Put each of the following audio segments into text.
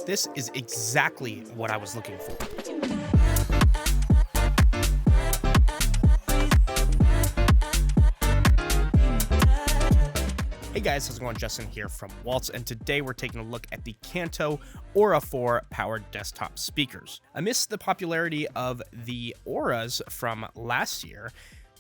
This is exactly what I was looking for. Hey guys, how's it going? Justin here from Walts, and today we're taking a look at the Kanto ORA4 Powered desktop speakers. Amidst the popularity of the Auras from last year,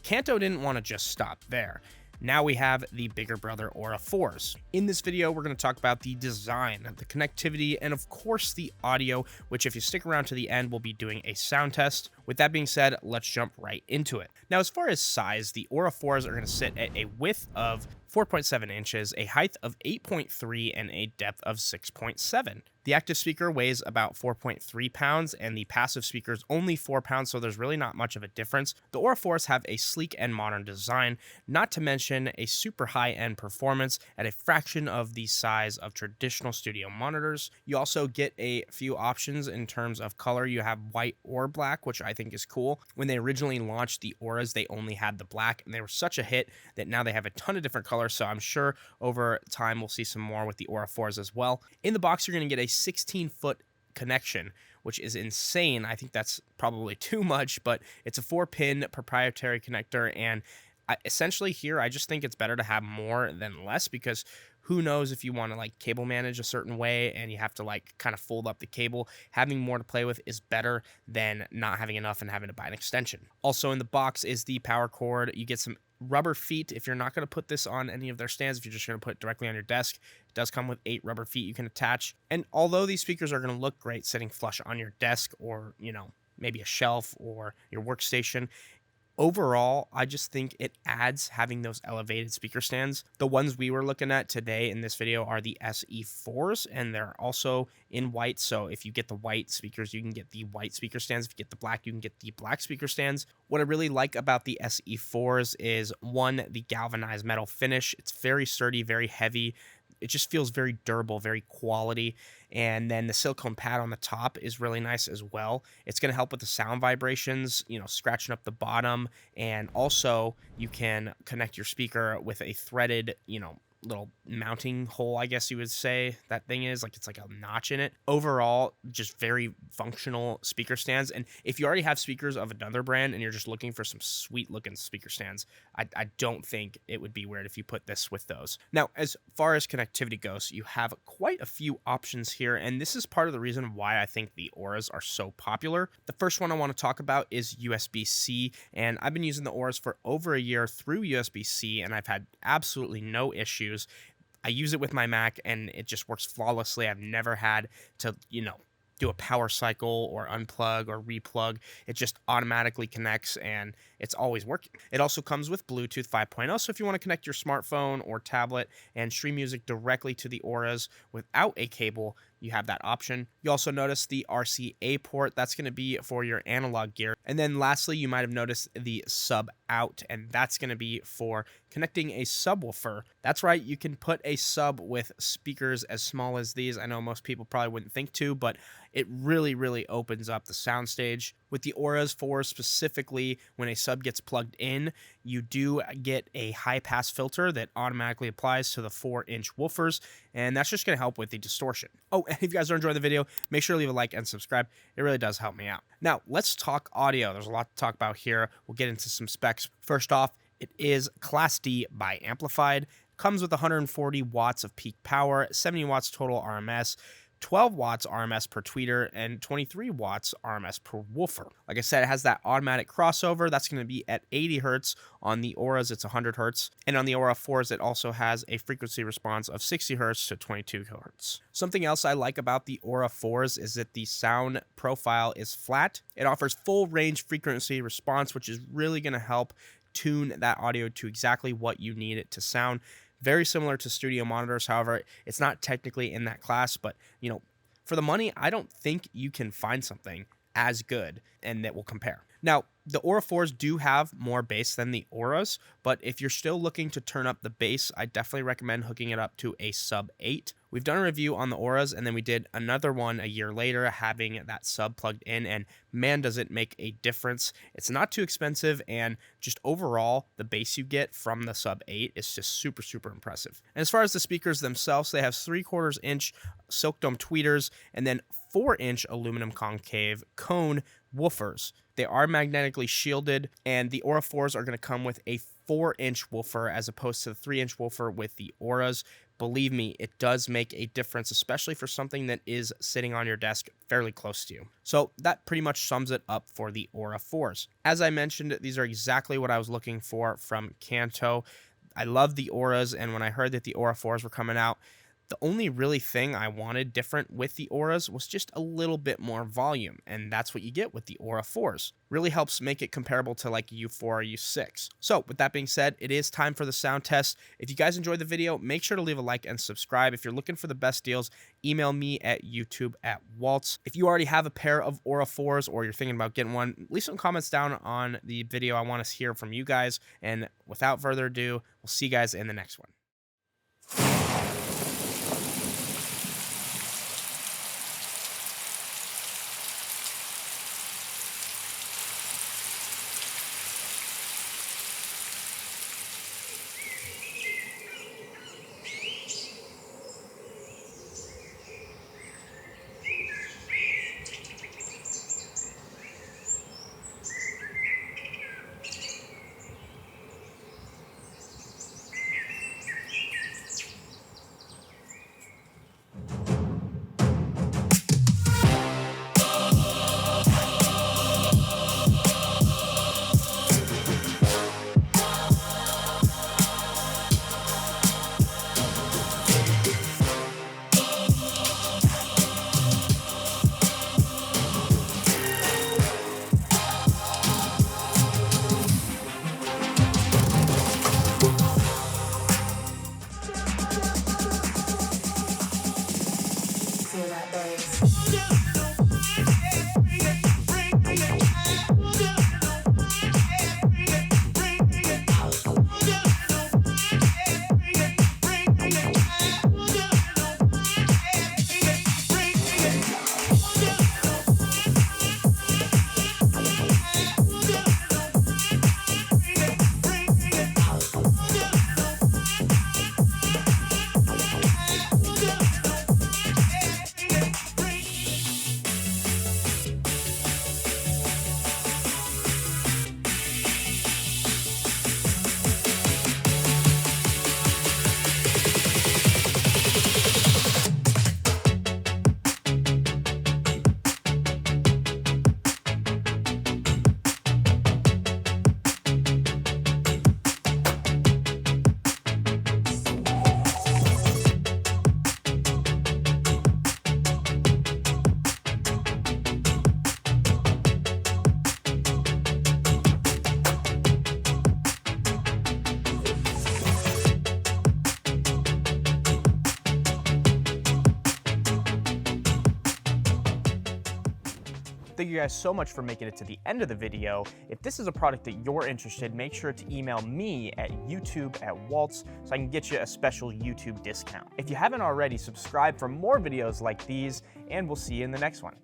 Kanto didn't want to just stop there. Now we have the bigger brother ORA4s. In this video, we're going to talk about the design, the connectivity, and of course the audio, which if you stick around to the end, we'll be doing a sound test. With that being said, let's jump right into it. Now, as far as size, the ORA4s are going to sit at a width of 4.7 inches, a height of 8.3, and a depth of 6.7. The active speaker weighs about 4.3 pounds, and the passive speaker is only 4 pounds, so there's really not much of a difference. The ORA4s have a sleek and modern design, not to mention a super high-end performance at a fraction of the size of traditional studio monitors. You also get a few options in terms of color. You have white or black, which I think is cool. When they originally launched the Auras, they only had the black, and they were such a hit that now they have a ton of different colors. So I'm sure over time we'll see some more with the ORA4s as well. In the box, you're going to get a 16-foot connection, which is insane. I think that's probably too much, but it's a 4-pin proprietary connector, and essentially here I just think it's better to have more than less, because who knows if you want to like cable manage a certain way and you have to like kind of fold up the cable. Having more to play with is better than not having enough and having to buy an extension. Also in the box is the power cord. You get some rubber feet if you're not going to put this on any of their stands. If you're just going to put it directly on your desk, it does come with 8 rubber feet you can attach. And although these speakers are going to look great sitting flush on your desk or, you know, maybe a shelf or your workstation, overall, I just think it adds having those elevated speaker stands. The ones we were looking at today in this video are the SE4s, and they're also in white. So if you get the white speakers, you can get the white speaker stands. If you get the black, you can get the black speaker stands. What I really like about the SE4s is, one, the galvanized metal finish. It's very sturdy, very heavy. It just feels very durable, very quality. And then the silicone pad on the top is really nice as well. It's going to help with the sound vibrations, you know, scratching up the bottom. And also you can connect your speaker with a threaded, you know, little mounting hole, I guess you would say that thing is. Like, it's like a notch in it. Overall, just very functional speaker stands. And if you already have speakers of another brand and you're just looking for some sweet looking speaker stands, I don't think it would be weird if you put this with those. Now, as far as connectivity goes, you have quite a few options here, and this is part of the reason why I think the Auras are so popular. The first one I want to talk about is USB-C, and I've been using the Auras for over a year through USB-C, and I've had absolutely no issues. I use it with my Mac and it just works flawlessly. I've never had to, you know, do a power cycle or unplug or replug. It just automatically connects and it's always working. It also comes with Bluetooth 5.0, so if you want to connect your smartphone or tablet and stream music directly to the Auras without a cable, you have that option. You also notice the RCA port. That's going to be for your analog gear. And then lastly, you might have noticed the sub out, and that's going to be for connecting a subwoofer. That's right, you can put a sub with speakers as small as these. I know most people probably wouldn't think to, but it really opens up the soundstage. With the Auras 4 specifically, when a sub gets plugged in, you do get a high pass filter that automatically applies to the 4-inch woofers, and that's just going to help with the distortion. Oh, and if you guys are enjoying the video, make sure to leave a like and subscribe. It really does help me out. Now, let's talk audio. There's a lot to talk about here. We'll get into some specs. First off, it is Class D by Amplified. Comes with 140 watts of peak power, 70 watts total RMS, 12 watts RMS per tweeter, and 23 watts RMS per woofer. Like I said, it has that automatic crossover. That's going to be at 80 hertz. On the Auras, it's 100 hertz. And on the ORA4s, it also has a frequency response of 60 hertz to 22 hertz. Something else I like about the ORA4s is that the sound profile is flat. It offers full range frequency response, which is really going to help tune that audio to exactly what you need it to sound. Very similar to studio monitors. However, it's not technically in that class, but, you know, for the money, I don't think you can find something as good and that will compare. Now, the Aura 4s do have more bass than the Auras, but if you're still looking to turn up the bass, I definitely recommend hooking it up to a sub 8. We've done a review on the Auras, and then we did another one a year later having that sub plugged in, and man, does it make a difference. It's not too expensive, and just overall, the bass you get from the sub 8 is just super, super impressive. And as far as the speakers themselves, they have 3/4 inch silk dome tweeters, and then 4-inch aluminum concave cone woofers. They are magnetically shielded, and the Aura 4s are going to come with a 4-inch woofer as opposed to the 3-inch woofer with the Auras. Believe me, it does make a difference, especially for something that is sitting on your desk fairly close to you. So that pretty much sums it up for the Aura 4s. As I mentioned, these are exactly what I was looking for from Kanto. I love the Auras, and when I heard that the Aura 4s were coming out, the only really thing I wanted different with the Auras was just a little bit more volume, and that's what you get with the Aura 4s. Really helps make it comparable to like U4 or U6. So with that being said, it is time for the sound test. If you guys enjoyed the video, make sure to leave a like and subscribe. If you're looking for the best deals, email me at youtube@Walts. If you already have a pair of Aura 4s or you're thinking about getting one, leave some comments down on the video. I want to hear from you guys, and without further ado, we'll see you guys in the next one. Thank you guys so much for making it to the end of the video. If this is a product that you're interested, make sure to email me at youtube@Walts so I can get you a special YouTube discount. If you haven't already, subscribe for more videos like these, and we'll see you in the next one.